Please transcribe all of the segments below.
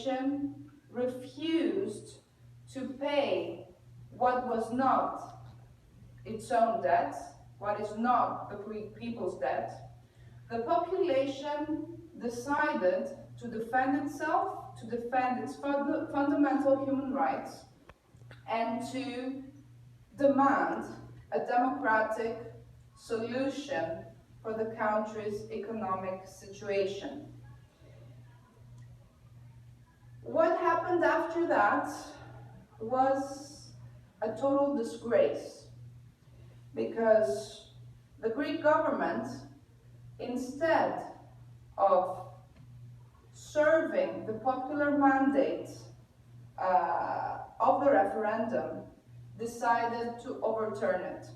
population refused to pay what was not its own debt, what is not the Greek people's debt, the population decided to defend itself, to defend its fundamental human rights, and to demand a democratic solution for the country's economic situation. What happened after that was a total disgrace, because the Greek government, instead of serving the popular mandate of the referendum, decided to overturn it.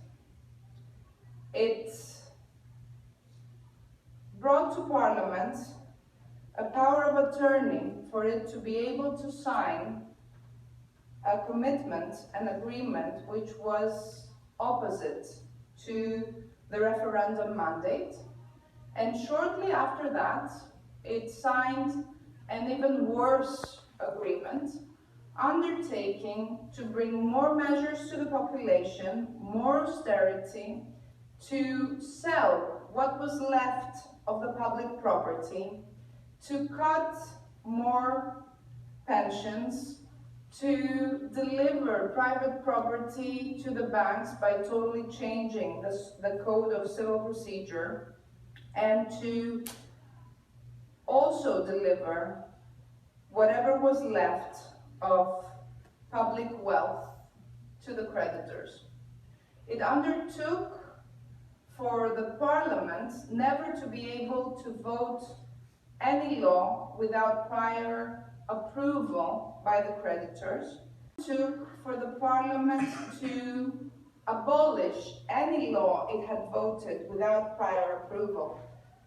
It brought to Parliament a power of attorney for it to be able to sign a commitment, an agreement, which was opposite to the referendum mandate. And shortly after that, it signed an even worse agreement, undertaking to bring more measures to the population, more austerity, to sell what was left of the public property, to cut more pensions, to deliver private property to the banks by totally changing the code of civil procedure, and to also deliver whatever was left of public wealth to the creditors. It undertook for the Parliament never to be able to vote any law without prior approval by the creditors. It took for the Parliament to abolish any law it had voted without prior approval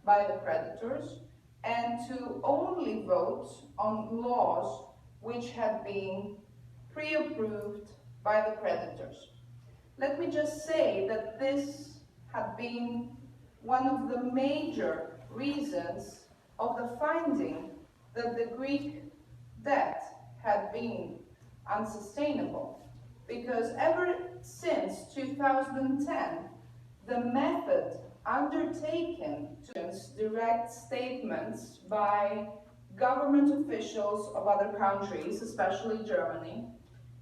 by the creditors, and to only vote on laws which had been pre-approved by the creditors. Let me just say that this had been one of the major reasons of the finding that the Greek debt had been unsustainable, because ever since 2010, the method undertaken to direct statements by government officials of other countries, especially Germany,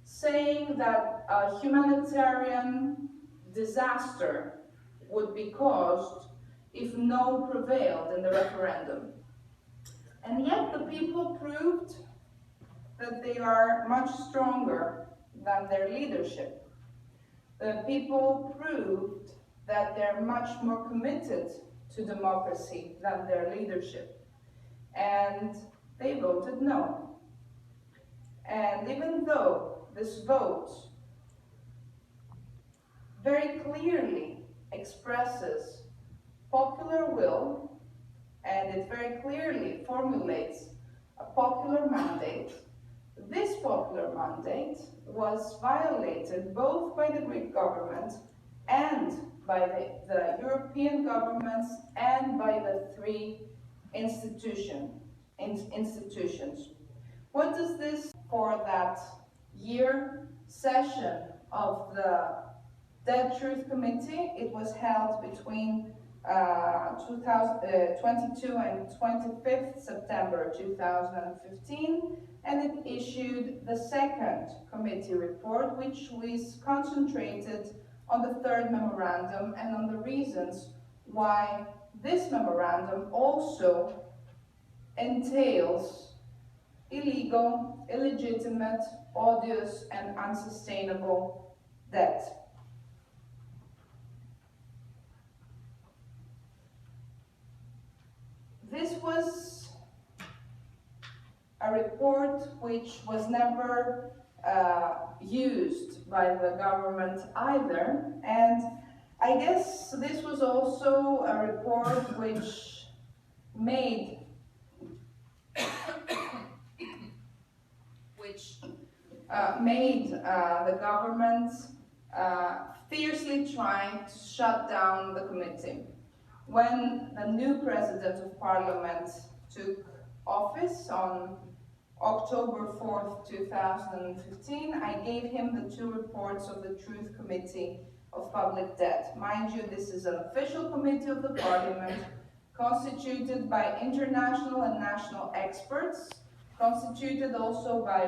saying that a humanitarian disaster would be caused if no prevailed in the referendum. And yet the people proved that they are much stronger than their leadership. The people proved that they're much more committed to democracy than their leadership. And they voted no. And even though this vote very clearly expresses popular will, and it very clearly formulates a popular mandate, this popular mandate was violated both by the Greek government and by the European governments and by the three institutions. What does this for that year session of the Debt Truth Committee? It was held between 22 and 25th September 2015, and it issued the second committee report, which was concentrated on the third memorandum and on the reasons why this memorandum also entails illegal, illegitimate, odious, and unsustainable debt. This was a report which was never used by the government either, and I guess this was also a report which made the government fiercely trying to shut down the committee. When the new president of parliament took office on October 4th, 2015, I gave him the 2 reports of the Truth Committee of Public Debt. Mind you, this is an official committee of the Parliament, constituted by international and national experts, constituted also by